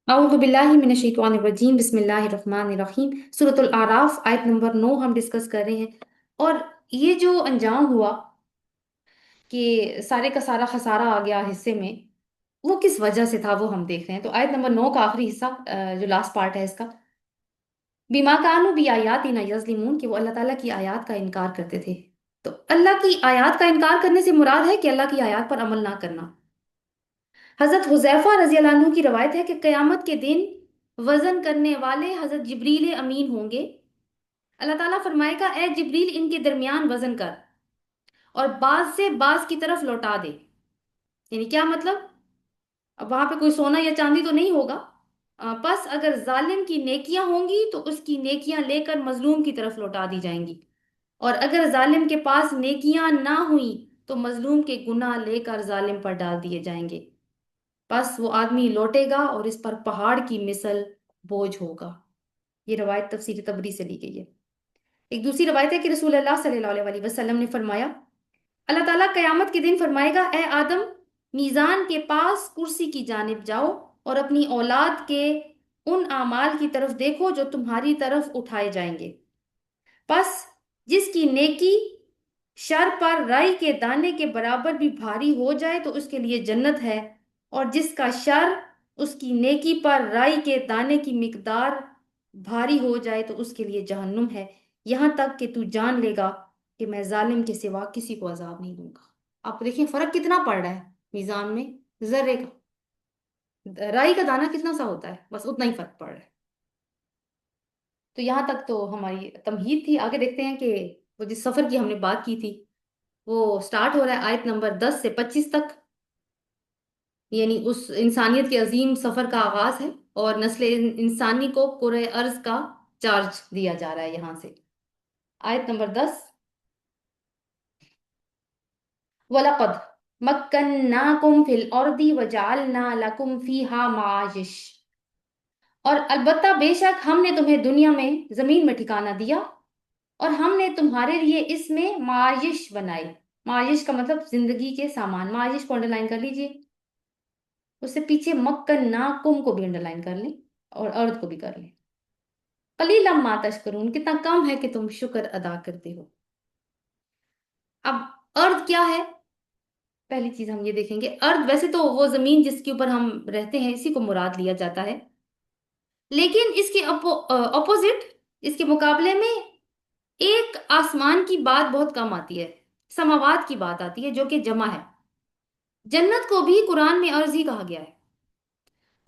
अऊज़ु बिल्लाहि मिनश रजीम बिस्मिल्लाहिर्रहमानिर्रहीम। सूरतुल आराफ आयत नंबर 9 हम डिस्कस कर रहे हैं। और ये जो अंजाम हुआ कि सारे का सारा खसारा आ गया हिस्से में, वो किस वजह से था वो हम देख रहे हैं। तो आयत नंबर 9 का आखिरी हिस्सा, जो लास्ट पार्ट है इसका, बिमा कानू बी आयातिना यज़लिमून, कि वो अल्लाह ताला की आयत का इनकार करते थे। तो अल्लाह की आयत का इनकार करने से मुराद है कि अल्लाह की आयत पर अमल ना करना। हजरत हुजैफा रजी अल्लाह अन्हु की रवायत है कि कयामत के दिन वजन करने वाले हजरत जिब्रील अमीन होंगे। अल्लाह ताला फरमाएगा, ए जिब्रील, इनके दरमियान वजन कर और बाज से बाज की तरफ लौटा दे। यानी क्या मतलब? अब वहां पे कोई सोना या चांदी तो नहीं होगा। बस अगर जालिम की नेकियां होंगी तो उसकी नेकियां लेकर मजलूम की तरफ लौटा दी जाएंगी, और अगर जालिम के पास नेकियां ना हुई तो मजलूम के गुनाह लेकर जालिम पर डाल दिए जाएंगे। बस वो आदमी लौटेगा और इस पर पहाड़ की मिसल बोझ होगा। ये रवायत तफसीर तबरी से ली गई है। एक दूसरी रवायत है कि रसूल अल्लाह सल्लल्लाहु अलैहि वसल्लम ने फरमाया, अल्लाह ताला कयामत के दिन फरमाएगा, ए आदम, मीज़ान के पास कुर्सी की जानिब जाओ और अपनी औलाद के उन आमाल की तरफ देखो जो तुम्हारी तरफ उठाए जाएंगे। बस जिसकी नेकी शर पर राई के दाने के बराबर भी भारी हो जाए तो उसके लिए जन्नत है, और जिसका शर उसकी नेकी पर राई के दाने की मिकदार भारी हो जाए तो उसके लिए जहन्नुम है, यहां तक कि तू जान लेगा कि मैं जालिम के सिवा किसी को अजाब नहीं दूंगा। आप देखिए फर्क कितना पड़ रहा है मीजान में। जर्रे का, राई का दाना कितना सा होता है, बस उतना ही फर्क पड़ रहा है। तो यहां तक तो हमारी तमहीद थी। आगे देखते हैं कि वो जिस सफर की हमने बात की थी वो स्टार्ट हो रहा है आयत नंबर 10 से 25 तक। यानी उस इंसानियत के अजीम सफर का आगाज है, और नस्ल इंसानी को कुरे अर्ज का चार्ज दिया जा रहा है यहां से। आयत नंबर 10, वलकद मक्कन्नाकुम फिल अर्दी वजअलना लकुम फीहा माइश। और अलबत्ता बेशक हमने तुम्हें दुनिया में जमीन में ठिकाना दिया और हमने तुम्हारे लिए इसमें माइश बनाई। माइश का मतलब जिंदगी के सामान। माइश को अंडरलाइन कर लीजिए। उससे पीछे मक्कन नाकुम को भी अंडरलाइन कर लें और अर्द को भी कर लें। कलीलम मा तशकुरून, कितना कम है कि तुम शुक्र अदा करते हो। अब अर्द क्या है? पहली चीज हम ये देखेंगे, अर्द वैसे तो वो जमीन जिसके ऊपर हम रहते हैं इसी को मुराद लिया जाता है, लेकिन इसके अपोजिट, इसके मुकाबले में एक आसमान की बात बहुत कम आती है। समावात की बात आती है जो कि जमा है। जन्नत को भी कुरान में अर्ज ही कहा गया है।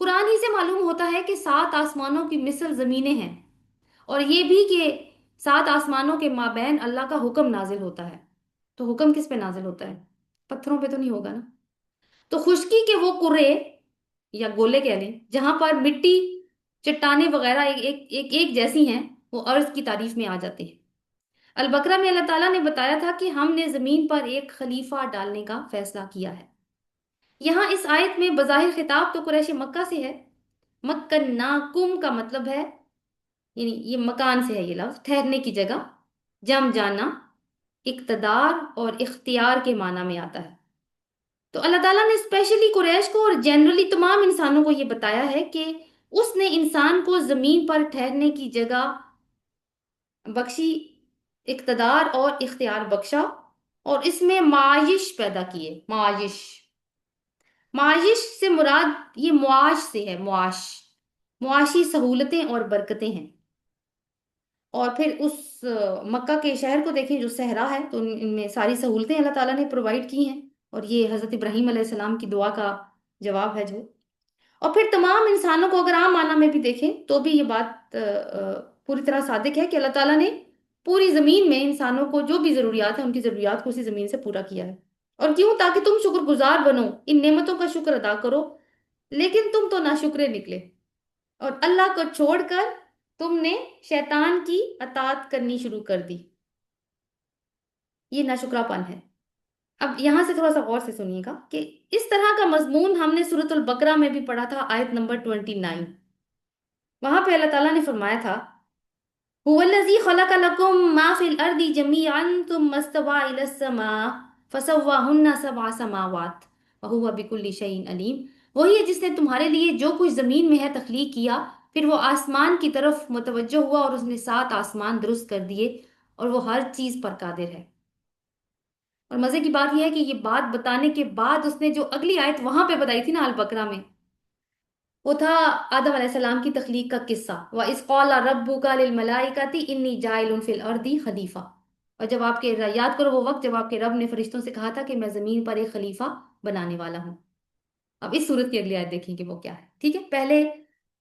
कुरान ही से मालूम होता है कि 7 आसमानों की मिसल जमीनें हैं, और ये भी कि 7 आसमानों के माबैन अल्लाह का हुक्म नाजिल होता है। तो हुक्म किस पे नाजिल होता है? पत्थरों पे तो नहीं होगा ना। तो खुश्की के वो कुर्रे या गोले कह लें जहां पर मिट्टी, चट्टाने वगैरह एक जैसी हैं, वो अर्ज की तारीफ में आ जाते हैं। अल बकरा में अल्लाह ताला ने बताया था कि हमने जमीन पर एक खलीफा डालने का फैसला किया है। यहाँ इस आयत में बज़ाहिर खिताब तो कुरैश मक्का से है। मक्कन्नाकुम का मतलब है, यानी ये मकान से है, ये लफ्ज ठहरने की जगह, जम जाना, इक्तदार और इख्तियार के माना में आता है। तो अल्लाह ताला ने स्पेशली कुरैश को और जनरली तमाम इंसानों को ये बताया है कि उसने इंसान को जमीन पर ठहरने की जगह बख्शी, इक्तदार और इख्तियार बख्शा, और इसमें माइश पैदा किए। माइश, माइश से मुराद ये मुआश से है। मुआश, मुआशी सहूलतें और बरकतें हैं। और फिर उस मक्का के शहर को देखें जो सहरा है, तो इनमें सारी सहूलतें अल्लाह ताला ने प्रोवाइड की हैं, और ये हज़रत इब्राहीम अलैहिस्सलाम की दुआ का जवाब है जो। और फिर तमाम इंसानों को अगर आम माना में भी देखें तो भी ये बात पूरी तरह सादिक है कि अल्लाह ताला ने पूरी ज़मीन में इंसानों को जो भी ज़रूरियात है उनकी ज़रूरियात को उसी ज़मीन से पूरा किया है। और क्यों? ताकि तुम शुक्रगुजार बनो, इन नेमतों का शुक्र अदा करो। लेकिन तुम तो नाशुक्रे निकले, और अल्लाह को छोड़कर तुमने शैतान की अतात करनी शुरू कर दी। ये नाशुक्रापन है। अब यहां से थोड़ा सा गौर से सुनिएगा कि इस तरह का मजमून हमने सूरतुल बकरा में भी पढ़ा था, आयत नंबर 29। वहां पे अल्लाह ताला ने फरमाया था, हुवल्लज़ी खलक़ लकुम मा फिल अर्दि जमीअन तुम्मा इस्तवा इलस समा फसव्वाहुन्ना सबअ समावात व हुवा बिकुल्लि शैइन अलीम। وہی ہے جس نے تمہارے لیے جو کچھ زمین میں ہے تخلیق کیا، پھر وہ آسمان کی طرف متوجہ ہوا اور اس نے 7 آسمان درست کر دیے، اور وہ ہر چیز پر قادر ہے۔ اور مزے کی بات یہ ہے کہ یہ بات بتانے کے بعد اس نے جو اگلی آیت وہاں پہ بتائی تھی نا البقرہ میں، وہ تھا آدم علیہ السلام کی تخلیق کا قصہ، وَإِذْ قَالَ رَبُّكَ لِلْمَلَائِكَةِ إِنِّي جَاعِلٌ فِي الْأَرْضِ خلیفہ۔ اور جب آپ کے یاد کرو وہ وقت جب آپ کے رب نے فرشتوں سے کہا تھا کہ میں زمین پر ایک خلیفہ بنانے والا ہوں۔ اب اس صورت کی اگلی آیت دیکھیں کہ وہ کیا ہے، ٹھیک ہے؟ پہلے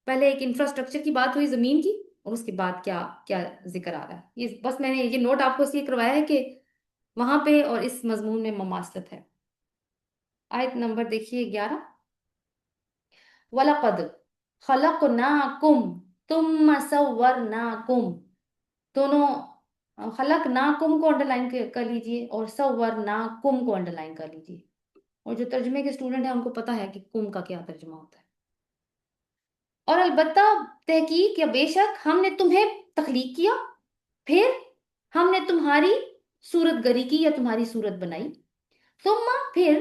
پہلے ایک انفراسٹرکچر کی بات ہوئی زمین کی، اور اس کے بعد کیا کیا ذکر آ رہا ہے، یہ بس میں نے یہ نوٹ آپ کو اس لیے کروایا ہے کہ وہاں پہ اور اس مضمون میں مماثلت ہے۔ آیت نمبر دیکھیے 11، وَلَقَدْ خَلَقْنَاكُمْ ثُمَّ صَوَّرْنَاكُمْ، دونوں خلق ناکم کو انڈر لائن کر لیجئے اور صورناکم کو انڈر لائن کر لیجئے، اور جو ترجمے کے اسٹوڈنٹ ہیں ان کو پتا ہے کہ کم کا کیا ترجمہ ہوتا ہے۔ اور البتہ تحقیق یا بے شک ہم نے تمہیں تخلیق کیا، پھر ہم نے تمہاری صورت گری کی یا تمہاری صورت بنائی، ثم پھر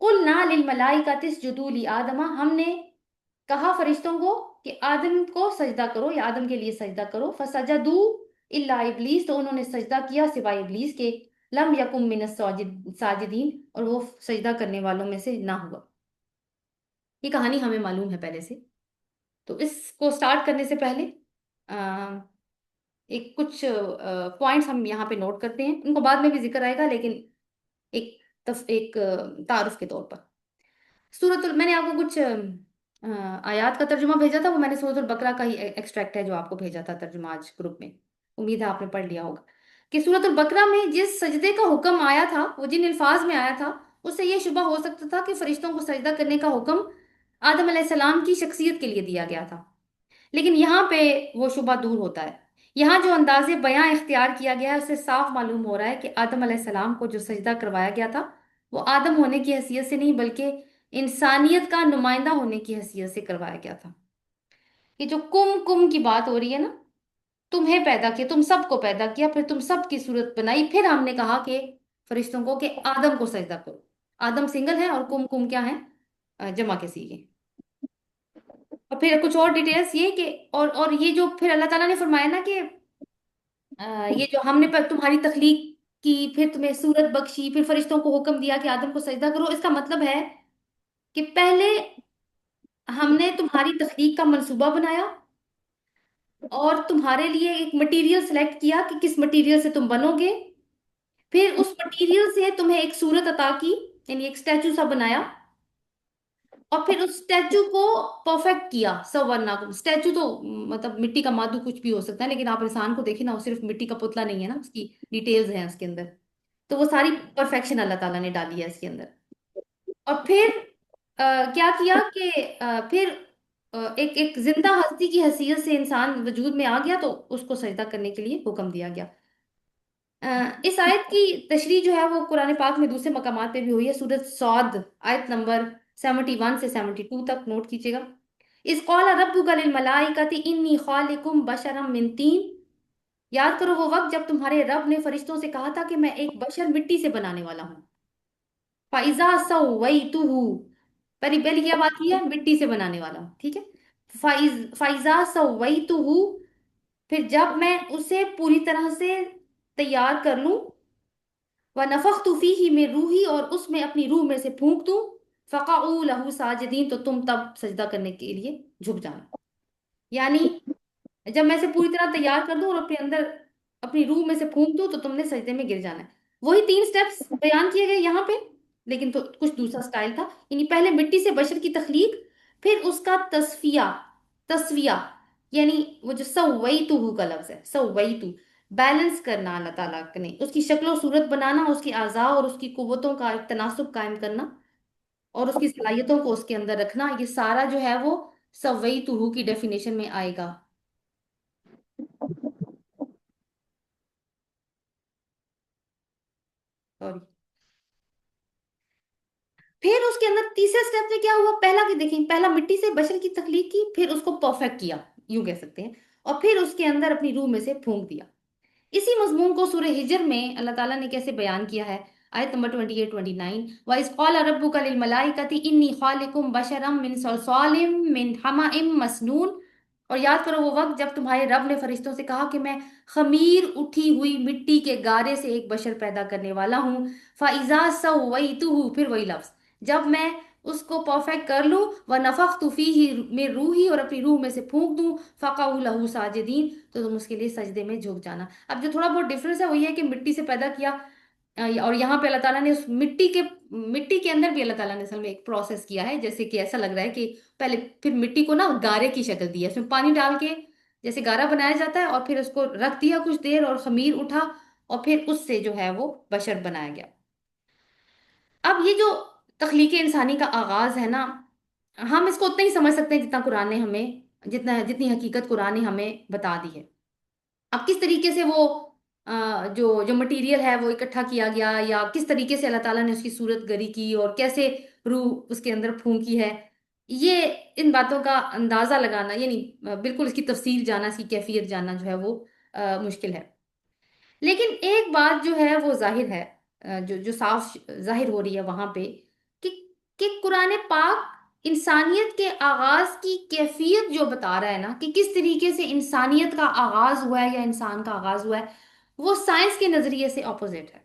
قلنا للملائکۃ اسجدوا لآدم، ہم نے کہا فرشتوں کو کہ آدم کو سجدہ کرو یا آدم کے لیے سجدہ کرو، فسجدوا الا ابلیس، تو انہوں نے سجدہ کیا سوائے ابلیس کے، لم یکم من الساجدین، اور وہ سجدہ کرنے والوں میں سے نہ ہوا۔ یہ کہانی ہمیں معلوم ہے پہلے سے، تو اس کو سٹارٹ کرنے سے پہلے ایک کچھ پوائنٹس ہم یہاں پہ نوٹ کرتے ہیں، ان کو بعد میں بھی ذکر آئے گا، لیکن ایک تعارف کے طور پر میں نے آپ کو کچھ آیات کا ترجمہ بھیجا تھا، وہ میں نے سورۃ البقرہ کا ہی ایکسٹریکٹ ہے جو آپ کو بھیجا تھا ترجمہ آج گروپ میں، امید ہے آپ نے پڑھ لیا ہوگا کہ سورۃ البقرہ میں جس سجدے کا حکم آیا تھا، وہ جن الفاظ میں آیا تھا، اس سے یہ شبہ ہو سکتا تھا کہ فرشتوں کو سجدہ کرنے کا حکم آدم علیہ السلام کی شخصیت کے لیے دیا گیا تھا، لیکن یہاں پہ وہ شبہ دور ہوتا ہے۔ یہاں جو انداز بیاں اختیار کیا گیا ہے اس سے صاف معلوم ہو رہا ہے کہ آدم علیہ السلام کو جو سجدہ کروایا گیا تھا وہ آدم ہونے کی حیثیت سے نہیں بلکہ انسانیت کا نمائندہ ہونے کی حیثیت سے کروایا گیا تھا۔ یہ جو کم کم کی بات ہو رہی ہے نا، تمہیں پیدا کیا، تم سب کو پیدا کیا، پھر تم سب کی صورت بنائی، پھر ہم نے کہا کہ فرشتوں کو کہ آدم کو سجدہ کرو۔ آدم سنگل ہے اور کم کم کیا ہے، جمع کے سیغے۔ اور پھر کچھ اور ڈیٹیلز یہ کہ اور یہ جو پھر اللہ تعالیٰ نے فرمایا نا کہ یہ جو ہم نے تمہاری تخلیق کی، پھر تمہیں صورت بخشی، پھر فرشتوں کو حکم دیا کہ آدم کو سجدہ کرو، اس کا مطلب ہے کہ پہلے ہم نے تمہاری تخلیق کا منصوبہ بنایا اور تمہارے لیے ایک مٹیریل سلیکٹ کیا کہ کس مٹیریل سے تم بنو گے، پھر اس مٹیریل سے تمہیں ایک صورت عطا کی، یعنی ایک اسٹیچو سا بنایا، اور پھر اس اسٹیچو کو پرفیکٹ کیا، سورناکم۔ اسٹیچو تو مطلب مٹی کا مادو کچھ بھی ہو سکتا ہے، لیکن آپ انسان کو دیکھیں نا، وہ صرف مٹی کا پتلا نہیں ہے نا، اس کی ڈیٹیلز ہیں اس کے اندر، تو وہ ساری پرفیکشن اللہ تعالیٰ نے ڈالی ہے اس کے اندر۔ اور پھر کیا کیا کہ پھر ایک ایک زندہ ہستی کی حیثیت سے انسان وجود میں آ گیا، تو اس کو سجدہ کرنے کے لیے حکم دیا گیا۔ اس آیت کی تشریح جو ہے وہ قرآن پاک میں دوسرے مقامات پہ بھی ہوئی ہے، سورۃ صاد آیت نمبر 71 سے 72 تک نوٹ کیجیے گا۔ اذ قال ربک للملائکۃ انی خالق بشرا من طین، یاد کرو وہ وقت جب تمہارے رب نے فرشتوں سے کہا تھا کہ میں ایک بشر مٹی سے بنانے والا ہوں۔ فَإِذَا سَوَّيْتُهُ، پہلی پہلی کیا بات کی ہے، مٹی سے بنانے والا ہوں، ٹھیک ہے۔ فَإِذَا سَوَّيْتُهُ، پھر جب میں اسے پوری طرح سے تیار کر لوں، وَنَفَخْتُ فِيهِ مِن روحی، اور اس میں اپنی روح میں سے پھونک دوں، فَقَعُوا لَهُ سَاجِدِينَ، تو تم تب سجدہ کرنے کے لیے جھک جانا۔ یعنی جب میں اسے پوری طرح تیار کر دوں اور اپنے اندر اپنی روح میں سے پھونک دوں تو تم نے سجدے میں گر جانا ہے۔ وہی 3 سٹیپس بیان کیے گئے یہاں پہ، لیکن تو کچھ دوسرا سٹائل تھا، یعنی پہلے مٹی سے بشر کی تخلیق، پھر اس کا تسویہ، یعنی وہ جو سویتو کا لفظ ہے، سویتو، بیلنس کرنا اللہ تعالیٰ نے، اس کی شکل و صورت بنانا، اس کی اعضاء اور اس کی قوتوں کا ایک تناسب قائم کرنا، اور اس کی صلاحیتوں کو اس کے اندر رکھنا، یہ سارا جو ہے وہ سویتو کی ڈیفینیشن میں آئے گا۔ سوری، پھر اس کے اندر تیسرے سٹیپ میں کیا ہوا، پہلا کہ دیکھیں، پہلا مٹی سے بشر کی تخلیق کی، پھر اس کو پرفیکٹ کیا، یوں کہہ سکتے ہیں، اور پھر اس کے اندر اپنی روح میں سے پھونک دیا۔ اسی مضمون کو سورہ ہجر میں اللہ تعالیٰ نے کیسے بیان کیا ہے، आयत नंबर 28 29, वइज़ क़ाल रब्बुका लिल मलाइकति इन्नी खालिकुम बशरम मिन सलसालिम मिन हमाइम मसनून। और याद करो वो वक्त जब तुम्हारे रब ने फरिश्तों से कहा कि मैं खमीर उठी हुई मिट्टी के गारे से एक बशर पैदा करने वाला हूँ। फ़ाइज़ा सव्वैतुहु, फिर वही लफ्ज़, जब मैं उसको परफेक्ट कर लूँ, व नफ़ख्तु फीही में रूही, और अपनी रूह में से फूंक दूँ, फ़क़अू लहू साजिदीन, तो तुम उसके लिए सजदे में झुक जाना। अब जो थोड़ा बहुत डिफरेंस है वो ये है कि मिट्टी से पैदा किया, और यहाँ पे अल्लाह ताला ने उस मिट्टी के अंदर भी अल्लाह ताला ने असल में एक प्रोसेस किया है, जैसे कि ऐसा लग रहा है कि पहले फिर मिट्टी को ना गारे की शक्ल दी है, उसमें पानी डाल के जैसे गारा बनाया जाता है, और फिर उसको रख दिया कुछ देर, और खमीर उठा, और फिर उससे जो है वो बशर बनाया गया। अब ये जो तख्लीक इंसानी का आगाज है ना, हम इसको उतना ही समझ सकते हैं जितना कुरान ने हमें, जितनी हकीकत कुरान ने हमें बता दी है। अब किस तरीके से वो जो जो मटेरियल है वो इकट्ठा किया गया, या किस तरीके से अल्लाह ताला ने उसकी सूरत गरी की, और कैसे रूह उसके अंदर फूंकी है, ये इन बातों का अंदाजा लगाना, यानी बिल्कुल इसकी तफसील जानना, इसकी कैफियत जानना जो है वो मुश्किल है। लेकिन एक बात जो है वो जाहिर है, जो जो साफ जाहिर हो रही है वहां पे, कि कुरान पाक इंसानियत के आगाज की कैफियत जो बता रहा है ना, कि किस तरीके से इंसानियत का आगाज हुआ है या इंसान का आगाज हुआ है, वो साइंस के नजरिए से ऑपोजिट है।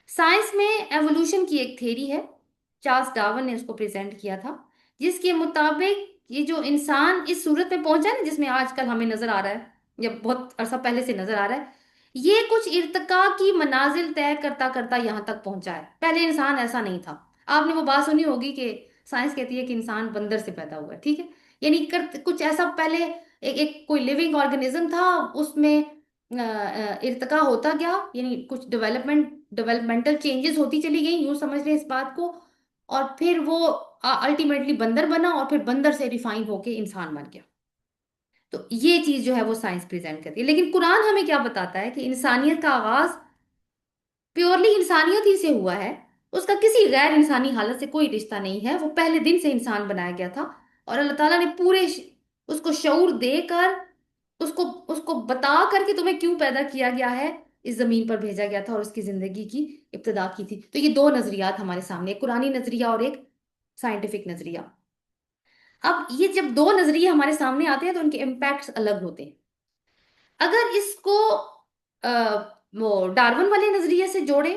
साइंस में एवोल्यूशन की एक थ्योरी है, चार्ल्स डार्विन ने उसको प्रेजेंट किया था, जिसके मुताबिक ये जो इंसान इस सूरत में पहुंचा है ना, जिसमें आजकल हमें नजर आ रहा है, या बहुत अरसा पहले से नजर आ रहा है, ये कुछ इर्तिका की मनाजिल तय करता करता यहां तक पहुंचा है। पहले इंसान ऐसा नहीं था। आपने वो बात सुनी होगी कि साइंस कहती है कि इंसान बंदर से पैदा हुआ है, ठीक है, यानी कुछ ऐसा पहले एक कोई लिविंग ऑर्गेनिज्म था, उसमें इर्तिका होता गया, यानी कुछ डेवलपमेंटल चेंजेस होती चली गई, यूं समझ लें इस बात को, और फिर वो अल्टीमेटली बंदर बना, और फिर बंदर से रिफाइन होके इंसान बन गया। तो ये चीज जो है वो साइंस प्रेजेंट करती है, लेकिन कुरान हमें क्या बताता है कि इंसानियत का आगाज प्योरली इंसानियत ही से हुआ है। उसका किसी गैर इंसानी हालत से कोई रिश्ता नहीं है, वो पहले दिन से इंसान बनाया गया था, और अल्लाह ताला ने उसको शऊर देकर, उसको उसको बता करके तुम्हें क्यों पैदा किया गया है, इस जमीन पर भेजा गया था, और उसकी जिंदगी की इब्तिदा की थी। तो ये दो नजरियात हमारे सामने, एक कुरानी नजरिया और एक साइंटिफिक नजरिया। अब ये जब दो नजरिए हमारे सामने आते हैं तो उनके इम्पैक्ट्स अलग होते हैं। अगर इसको वो डार्विन वाले नजरिए से जोड़े,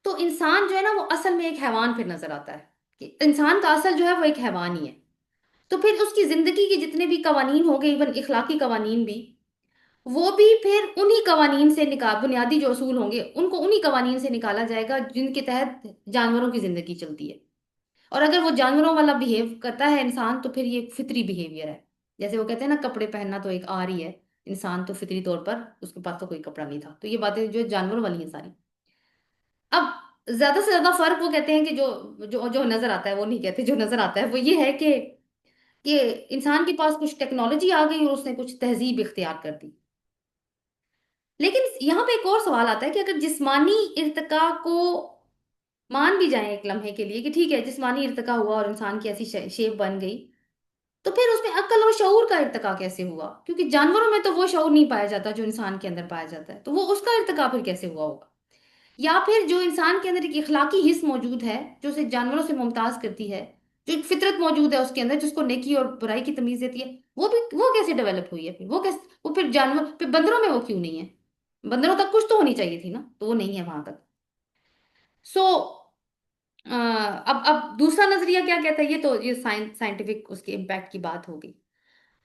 तो इंसान जो है ना वो असल में एक हैवान फिर नजर आता है, कि इंसान का असल जो है वो एक हैवान ही है। तो फिर उसकी जिंदगी के जितने भी कवानीन हो गए, इवन इखलाकी कवानीन भी, वो भी फिर उन्हीं कवानीन से निकाल, बुनियादी जो असूल होंगे उनको उन्हीं कवानीन से निकाला जाएगा जिनके तहत जानवरों की जिंदगी चलती है। और अगर वो जानवरों वाला बिहेव करता है इंसान, तो फिर ये एक फितरी बिहेवियर है। जैसे वो कहते हैं ना, कपड़े पहनना तो एक आर ही है, इंसान तो फितरी तौर पर उसके पास तो कोई कपड़ा नहीं था। तो ये बातें जो जानवरों वाली हैं सारी। अब ज्यादा से ज्यादा फर्क वो कहते हैं कि जो जो जो नजर आता है, वो नहीं कहते, जो नजर आता है वो ये है कि इंसान के पास कुछ टेक्नोलॉजी आ गई और उसने कुछ तहजीब इख्तियार कर दी। लेकिन यहाँ पे एक और सवाल आता है कि अगर जिस्मानी इर्तिका को मान भी जाए एक लम्हे के लिए, कि ठीक है जिस्मानी इर्तिका हुआ और इंसान की ऐसी शेप बन गई, तो फिर उसमें अक्ल और शऊर का इर्तिका कैसे हुआ? क्योंकि जानवरों में तो वो शऊर नहीं पाया जाता जो इंसान के अंदर पाया जाता है, तो वो उसका इर्तिका फिर कैसे हुआ होगा? या फिर जो इंसान के अंदर एक इखलाकी हिस्स मौजूद है जो उसे जानवरों से मुमताज करती है, जो एक फितरत मौजूद है उसके अंदर जिसको नेकी और बुराई की तमीज देती है, वो कैसे डेवलप हुई है? फिर वो फिर जानवर, फिर बंदरों में वो क्यों नहीं है? बंदरों तक कुछ तो होनी चाहिए थी ना, तो वो नहीं है वहां तक। सो अब दूसरा नजरिया क्या कहता है, ये तो ये साइंटिफिक उसके इम्पैक्ट की बात होगी।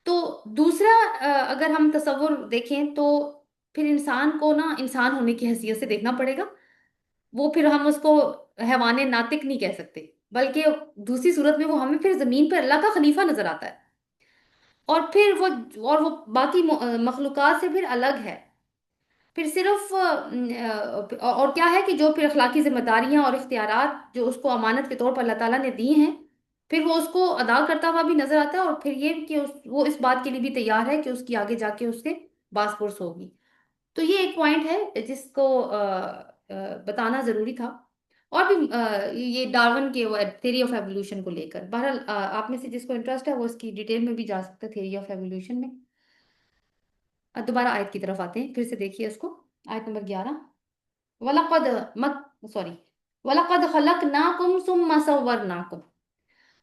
तो दूसरा, अगर हम तसव्वुर देखें तो फिर इंसान को ना इंसान होने की हैसियत से देखना पड़ेगा। वो फिर हम उसको हैवाने नातिक नहीं कह सकते, बल्कि दूसरी सूरत में वो हमें फिर जमीन पर अल्लाह का खलीफा नजर आता है, और फिर वो बाकी मखलूकात से फिर अलग है। फिर सिर्फ और क्या है कि जो फिर अखलाकी जिम्मेदारियां और इख्तियारात जो उसको अमानत के तौर पर अल्लाह ताला ने दी हैं, फिर वो उसको अदा करता हुआ भी नजर आता है, और फिर ये कि वो इस बात के लिए भी तैयार है कि उसकी आगे जाके उससे बास पुरस होगी। तो ये एक पॉइंट है जिसको बताना जरूरी था। और भी ये डार्विन के थ्योरी ऑफ एवोल्यूशन को लेकर, बहरहाल आप में से जिसको इंटरेस्ट है वो इसकी डिटेल में भी जा सकता है थ्योरी ऑफ एवोल्यूशन में। दोबारा आयत की तरफ आते हैं, फिर से देखिए इसको, आयत नंबर 11। वलक़द सॉरी, वलक़द खलक़नाकुम सुम्मा सव्वरनाकुम,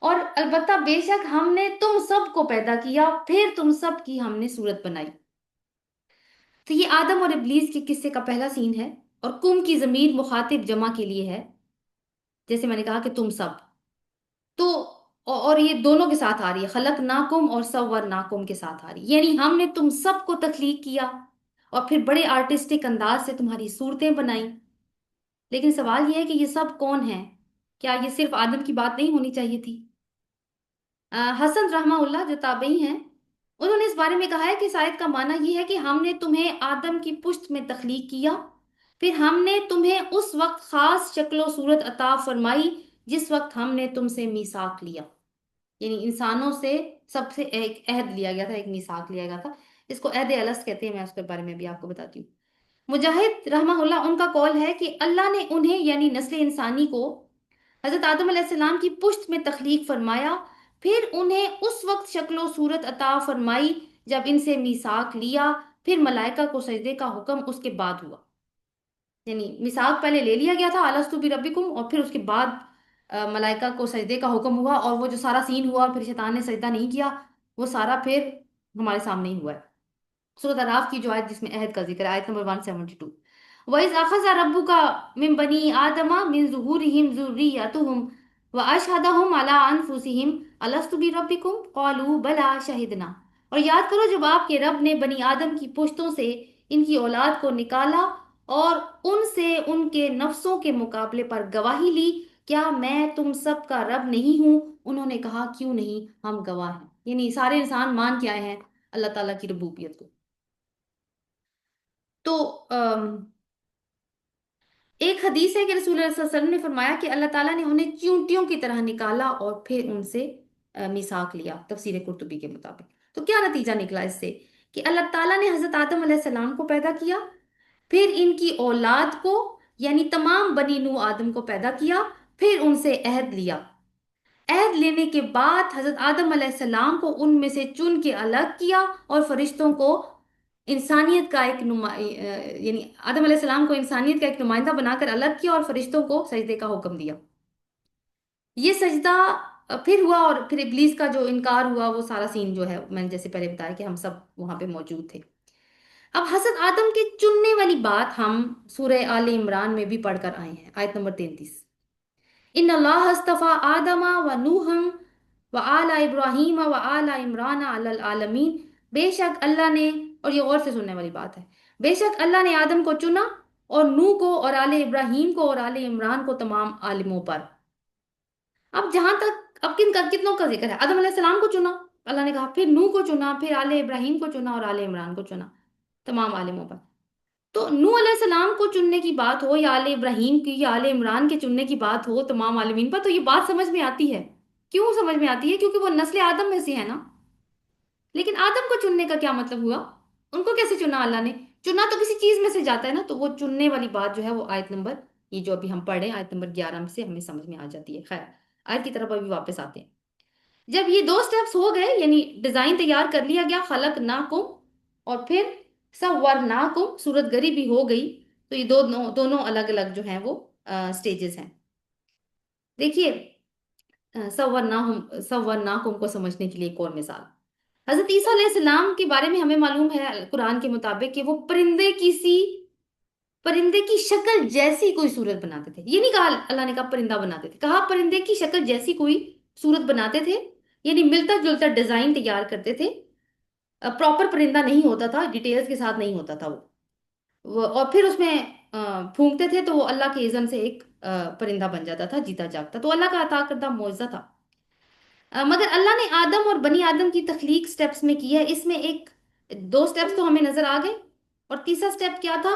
और अलबत्ता बेशक हमने तुम सब को पैदा किया, फिर तुम सब की हमने सूरत बनाई। तो ये आदम और इब्लीस के किस्से का पहला सीन है, और कुम की जमीर मुखातिब जमा के लिए है, जैसे मैंने कहा कि तुम सब। तो और ये दोनों के साथ आ रही है, खलक नाकुम और सवर नाकुम के साथ आ रही है, यानी हमने तुम सबको तख्लीक किया और फिर बड़े आर्टिस्टिक अंदाज से तुम्हारी सूरतें बनाई। लेकिन सवाल यह है कि ये सब कौन है? क्या ये सिर्फ आदम की बात नहीं होनी चाहिए थी? हसन रहमाउल्लाह जो ताबई हैं, उन्होंने इस बारे में कहा है कि शायद का माना यह है कि हमने तुम्हें आदम की पुश्त में तख्लीक किया, फिर हमने तुम्हें उस वक्त खास शक्लो सूरत अता फरमाई जिस वक्त हमने तुमसे मीसाक लिया, यानी इंसानों से सबसे एक अहद लिया गया था, एक मीसाक लिया गया था। इसको अहद अलस कहते हैं, मैं उसके बारे में भी आपको बताती हूँ। मुजाहिद रहमाहुल्लाह उनका कौल है कि अल्लाह ने उन्हें यानी नस्ल इंसानी को हजरत आदम अलैहिस्सलाम की पुश्त में तख्लीक फरमाया, फिर उन्हें उस वक्त शक्लो सूरत अता फरमाई जब इनसे मीसाक लिया, फिर मलाइका को सजदे का हुक्म उसके बाद हुआ। यानी मिसाक पहले ले लिया गया था अलस्तु भी रब्बिकुम, और फिर उसके बाद मलाइका को सजदे का हुक्म हुआ, और वो जो सारा सीन हुआ फिर शैतान ने सजदा नहीं किया, वो सारा फिर हमारे सामने ही हुआ है। सूरत अराफ की जो आयत जिसमें अहद का जिक्र है, आयत नंबर 172। वइज़ अखज़ रब्बुका मिन बनी आदमा मिन ज़ुहूरिहिम ज़ुर्रिय्यतहुम व अशहदहुम अला अनफुसिहिम अलस्तु बि रब्बिकुम क़ालू बला शहिदना। और याद करो जब आपके रब ने बनी आदम की पुश्तों से इनकी औलाद को निकाला और उनसे उनके नफ्सों के मुकाबले पर गवाही ली, क्या मैं तुम सब का रब नहीं हूं? उन्होंने कहा क्यों नहीं, हम गवाह हैं। यानी सारे इंसान मान के आए हैं अल्लाह ताला की रबूबियत को। तो एक हदीस है कि रसूल सल्लल्लाहु अलैहि वसल्लम ने फरमाया कि अल्लाह ताला ने उन्हें चींटियों की तरह निकाला और फिर उनसे मिसाक लिया, तफसीर कुर्तुबी के मुताबिक। तो क्या नतीजा निकला इससे? कि अल्लाह ताला ने हजरत आदम अलैहिस्सलाम को पैदा किया, फिर इनकी औलाद को यानी तमाम बनी नूह आदम को पैदा किया, फिर उनसे अहद लिया। अहद लेने के बाद हजरत आदम अलैहिस्सलाम को उनमें से चुन के अलग किया और फरिश्तों को इंसानियत का एक यानी आदम अलैहिस्सलाम को इंसानियत का एक नुमाइंदा बनाकर अलग किया और फरिश्तों को सजदे का हुक्म दिया। ये सजदा फिर हुआ, और फिर इब्लीस का जो इनकार हुआ, वो सारा सीन जो है मैंने जैसे पहले बताया कि हम सब वहां पे मौजूद थे। अब हजरत आदम के चुनने वाली बात हम सूरह आले इमरान में भी पढ़कर आए हैं, आयत नंबर 33। इन अल्लाह अस्तफा आदमा व नूहम व आला इब्राहिम व आला इमरान अलल आलमीन। बेशक अल्लाह ने, और ये गौर से सुनने वाली बात है, बेशक अल्लाह ने आदम को चुना और नूह को और आले इब्राहिम को और आले इमरान को तमाम आलिमों पर। अब जहां तक अब कितनों का जिक्र है, आदम अलैहिस्सलाम को चुना अल्लाह ने कहा, फिर नूह को चुना, फिर आले इब्राहिम को चुना और आले इमरान को चुना, तमाम आलिमों पर। तो नूह अलैहिस्सलाम को चुनने की बात हो या आले इब्राहिम की या आले इमरान के चुनने की बात हो तमाम आलमीन पर, तो ये बात समझ में आती है। क्यों समझ में आती है? क्योंकि वो नस्ल आदम में से है ना। लेकिन आदम को चुनने का क्या मतलब हुआ? उनको कैसे चुना अल्लाह ने? चुना तो किसी चीज में से जाता है ना, तो वो चुनने वाली बात जो है वो आयत नंबर, ये जो अभी हम पढ़े आयत नंबर 11 से हमें समझ में आ जाती है। खैर, आयत की तरफ अभी वापस आते हैं। जब ये दो स्टेप्स हो गए, यानी डिजाइन तैयार कर लिया गया, खलक नाकुम और फिर सवर नाकुम, सूरत गरी भी हो गई, तो ये दोनों अलग अलग जो हैं वो स्टेजेस हैं। देखिए, सवर नाकुम को समझने के लिए एक और मिसाल, हजरत ईसा अलैहिस्सलाम के बारे में हमें मालूम है कुरान के मुताबिक कि वो परिंदे की शक्ल जैसी कोई सूरत बनाते थे। ये नहीं कहा अल्लाह ने कहा परिंदा बनाते थे, कहा परिंदे की शक्ल जैसी कोई सूरत बनाते थे, यानी मिलता जुलता डिजाइन तैयार करते थे। प्रॉपर परिंदा नहीं होता था, डिटेल्स के साथ नहीं होता था और फिर उसमें फूंकते थे तो वो अल्लाह के इज़्ज़त से एक परिंदा बन जाता था, जीता जागता। तो अल्लाह का अता करदा मौजज़ा था। मगर अल्लाह ने आदम और बनी आदम की तख्लीक स्टेप्स में की है, इसमें एक दो स्टेप्स तो हमें नजर आ गए, और तीसरा स्टेप क्या था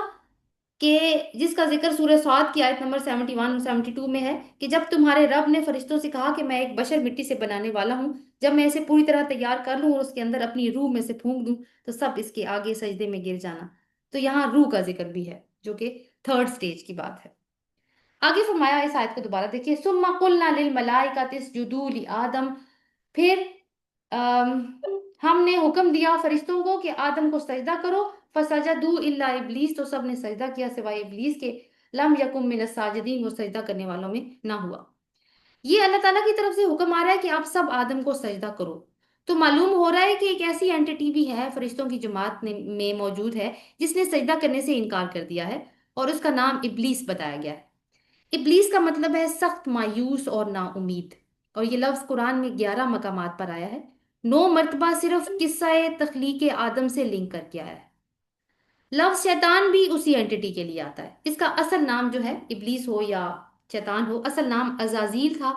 कि जिसका जिक्र सूरह स्वाद की आयत नंबर 71 और 72 में है, कि जब तुम्हारे रब ने फरिश्तों से कहा कि मैं एक बशर मिट्टी से बनाने वाला हूं, जब मैं इसे पूरी तरह तैयार कर लूं और उसके अंदर अपनी रूह में से फूंक दूं तो सब इसके आगे सजदे में गिर जाना। तो यहाँ रूह का जिक्र भी है, जो कि थर्ड स्टेज की बात है। आगे फरमाया, इस आयत को दोबारा देखिए, सुम्मा कुल्ना लिल मलाइकाति इसजुदू लि आदम। फिर हमने हुक्म दिया फरिश्तों को कि आदम को सजदा करो, फसजदू इल्ला इब्लीस, तो सब ने सजदा किया सिवाय इब्लीस के। لم یکم من الساجدین، وہ سجدہ کرنے والوں میں نہ ہوا۔ یہ اللہ تعالیٰ کی طرف سے حکم آ رہا ہے کہ آپ سب آدم کو سجدہ کرو۔ تو معلوم ہو رہا ہے کہ ایک ایسی اینٹی بھی ہے فرشتوں کی جماعت میں موجود ہے جس نے سجدہ کرنے سے انکار کر دیا ہے، اور اس کا نام ابلیس بتایا گیا ہے۔ ابلیس کا مطلب ہے سخت مایوس اور نا امید، اور یہ لفظ قرآن میں 11 مقامات پر آیا ہے، 9 مرتبہ صرف قصہ تخلیق آدم سے لنک کر کے آیا ہے۔ لفظ شیطان بھی اسی اینٹی کے لیے آتا ہے۔ اس کا اصل نام جو ہے، ابلیس ہو یا شیطان ہو، اصل نام عزازیل تھا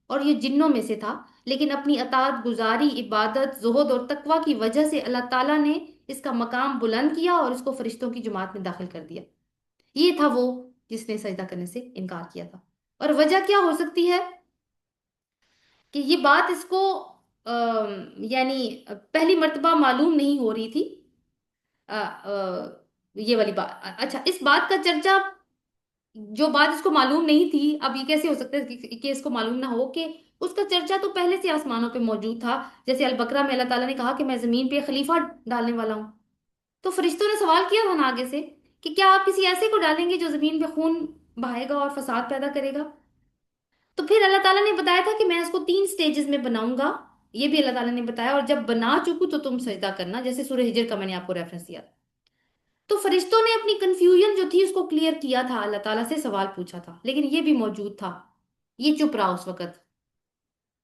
اور یہ جنوں میں سے تھا، لیکن اپنی اطاعت گزاری، عبادت، زہد اور تقوی کی وجہ سے اللہ تعالیٰ نے اس کا مقام بلند کیا اور اس کو فرشتوں کی جماعت میں داخل کر دیا۔ یہ تھا وہ جس نے سجدہ کرنے سے انکار کیا تھا۔ اور وجہ کیا ہو سکتی ہے کہ یہ بات اس کو یعنی پہلی مرتبہ معلوم نہیں ہو رہی تھی، یہ والی بات۔ اچھا، اس بات کا چرچا، جو بات اس کو معلوم نہیں تھی، اب یہ کیسے ہو سکتا ہے کہ اس کو معلوم نہ ہو کہ اس کا چرچا تو پہلے سے آسمانوں پہ موجود تھا۔ جیسے البقرہ میں اللہ تعالیٰ نے کہا کہ میں زمین پہ خلیفہ ڈالنے والا ہوں، تو فرشتوں نے سوال کیا تھا نا آگے سے کہ کیا آپ کسی ایسے کو ڈالیں گے جو زمین پہ خون بہائے گا اور فساد پیدا کرے گا؟ تو پھر اللہ تعالیٰ نے بتایا تھا کہ میں اس کو 3 سٹیجز میں بناؤں گا، یہ بھی اللہ تعالیٰ نے بتایا، اور جب بنا چکوں تو تم سجدہ کرنا، جیسے سورہ ہجر کا میں نے آپ کو ریفرنس دیا تھا۔ تو فرشتوں نے اپنی کنفیوژن جو تھی اس کو کلیئر کیا تھا، اللہ تعالیٰ سے سوال پوچھا تھا، لیکن یہ بھی موجود تھا، یہ چپ رہا اس وقت۔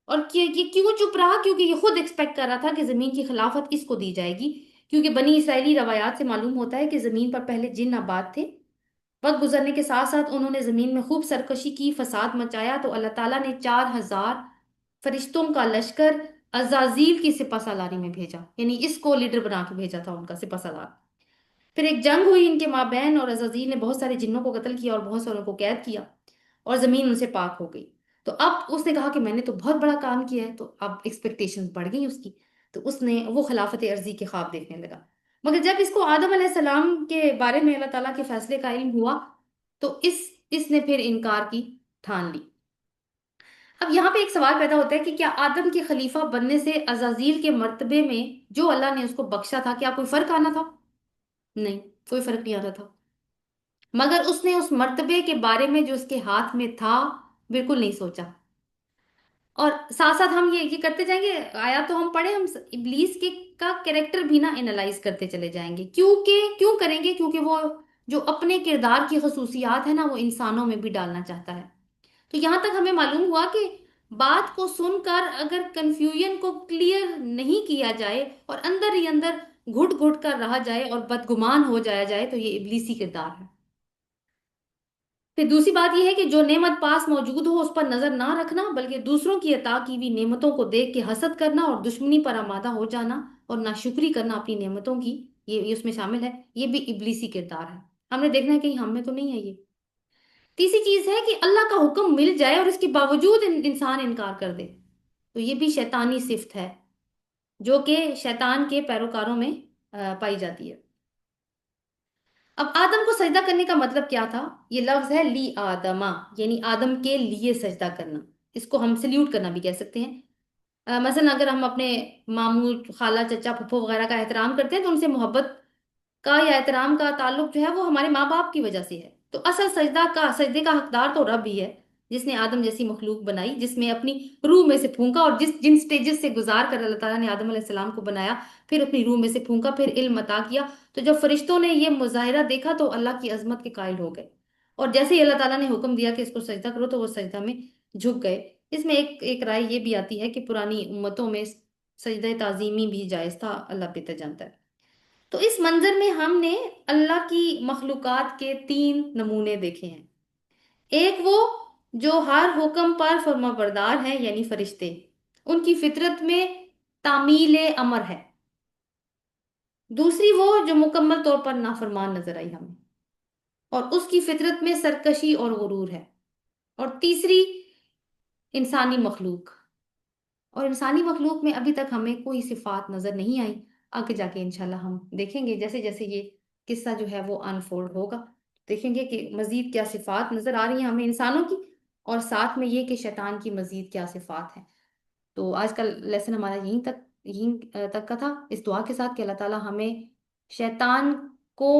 اور یہ کیوں چپ رہا؟ کیونکہ یہ خود ایکسپیکٹ کر رہا تھا کہ زمین کی خلافت کس کو دی جائے گی، کیونکہ بنی اسرائیلی روایات سے معلوم ہوتا ہے کہ زمین پر پہلے جن آباد تھے، وقت گزرنے کے ساتھ ساتھ انہوں نے زمین میں خوب سرکشی کی، فساد مچایا، تو اللہ تعالیٰ نے 4000 فرشتوں کا لشکر عزازیل کی سپہ سالاری میں بھیجا، یعنی اس کو لیڈر بنا کے بھیجا تھا ان کا سپہ سالار۔ پھر ایک جنگ ہوئی ان کے مابین، اور عزازیل نے بہت سارے جنوں کو قتل کیا اور بہت ساروں کو قید کیا، اور زمین ان سے پاک ہو گئی۔ تو اب اس نے کہا کہ میں نے تو بہت بڑا کام کیا ہے، تو اب ایکسپیکٹیشنز بڑھ گئی اس کی، تو اس نے وہ خلافت عرضی کے خواب دیکھنے لگا۔ مگر جب اس کو آدم علیہ السلام کے بارے میں اللہ تعالیٰ کے فیصلے کا علم ہوا تو اس نے پھر انکار کی ٹھان لی۔ اب یہاں پہ ایک سوال پیدا ہوتا ہے کہ کیا آدم کے خلیفہ بننے سے عزازیل کے مرتبے میں جو اللہ نے اس کو بخشا تھا، کیا کوئی فرق آنا تھا؟ نہیں، کوئی فرق نہیں آتا تھا، مگر اس نے اس مرتبے کے بارے میں جو اس کے ہاتھ میں تھا بالکل نہیں سوچا۔ اور ساتھ ساتھ ہم یہ کرتے جائیں گے، آیا تو ہم پڑھے، ہم ابلیس کے کا کریکٹر بھی نہ انالائز کرتے چلے جائیں گے، کیوں کریں گے؟ کیونکہ وہ جو اپنے کردار کی خصوصیات ہے نا، وہ انسانوں میں بھی ڈالنا چاہتا ہے۔ تو یہاں تک ہمیں معلوم ہوا کہ بات کو سن کر اگر کنفیوژن کو کلیئر نہیں کیا جائے اور اندر ہی اندر گھٹ گھٹ کر رہا جائے اور بدگمان ہو جایا جائے تو یہ ابلیسی کردار ہے۔ پھر دوسری بات یہ ہے کہ جو نعمت پاس موجود ہو اس پر نظر نہ رکھنا، بلکہ دوسروں کی عطا کی ہوئی نعمتوں کو دیکھ کے حسد کرنا اور دشمنی پر آمادہ ہو جانا اور ناشکری کرنا اپنی نعمتوں کی، یہ اس میں شامل ہے، یہ بھی ابلیسی کردار ہے۔ ہم نے دیکھنا ہے کہیں ہم میں تو نہیں ہے یہ۔ تیسری چیز ہے کہ اللہ کا حکم مل جائے اور اس کے باوجود انسان انکار کر دے، تو یہ بھی شیطانی صفت ہے جو کہ شیطان کے پیروکاروں میں پائی جاتی ہے۔ اب آدم کو سجدہ کرنے کا مطلب کیا تھا؟ یہ لفظ ہے لی آدما، یعنی آدم کے لیے سجدہ کرنا، اس کو ہم سلیوٹ کرنا بھی کہہ سکتے ہیں۔ مثلا اگر ہم اپنے ماموں، خالہ، چچا، پھپھو وغیرہ کا احترام کرتے ہیں تو ان سے محبت کا یا احترام کا تعلق جو ہے وہ ہمارے ماں باپ کی وجہ سے ہے۔ تو اصل سجدے کا حقدار تو رب ہی ہے، جس نے آدم جیسی مخلوق بنائی، جس میں اپنی روح میں سے پھونکا، اور جن سٹیجز سے گزار کر اللہ تعالیٰ نے آدم علیہ السلام کو بنایا، پھر اپنی روح میں سے پھونکا، پھر علم عطا کیا۔ تو جب فرشتوں نے یہ مظاہرہ دیکھا تو اللہ کی عظمت کے قائل ہو گئے، اور جیسے ہی اللہ تعالیٰ نے حکم دیا کہ اس کو سجدہ کرو تو وہ سجدہ میں جھک گئے۔ اس میں ایک رائے یہ بھی آتی ہے کہ پرانی امتوں میں سجدہ تعظیمی بھی جائز تھا، اللہ بہتر جانتا ہے۔ تو اس منظر میں ہم نے اللہ کی مخلوقات کے 3 نمونے دیکھے ہیں۔ ایک وہ جو ہر حکم پر فرما بردار ہیں، یعنی فرشتے، ان کی فطرت میں تعمیل امر ہے۔ دوسری وہ جو مکمل طور پر نافرمان نظر آئی ہمیں، اور اس کی فطرت میں سرکشی اور غرور ہے۔ اور تیسری انسانی مخلوق، اور انسانی مخلوق میں ابھی تک ہمیں کوئی صفات نظر نہیں آئی، آگے جا کے انشاءاللہ ہم دیکھیں گے، جیسے جیسے یہ قصہ جو ہے وہ انفولڈ ہوگا دیکھیں گے کہ مزید کیا صفات نظر آ رہی ہیں ہمیں انسانوں کی، اور ساتھ میں یہ کہ شیطان کی مزید کیا صفات ہیں۔ تو آج کا لیسن ہمارا یہیں تک کا تھا، اس دعا کے ساتھ کہ اللہ تعالیٰ ہمیں شیطان کو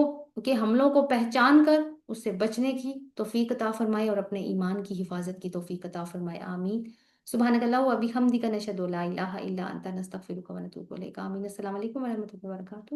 کے حملوں کو پہچان کر اس سے بچنے کی توفیق عطا فرمائے اور اپنے ایمان کی حفاظت کی توفیق عطا فرمائے، آمین۔ سبحانک اللہ و بحمدک، نشہد ان لا الہ الا انت، نستغفرک و نتوب الیک، آمین۔ السلام علیکم ورحمۃ اللہ وبرکاتہ۔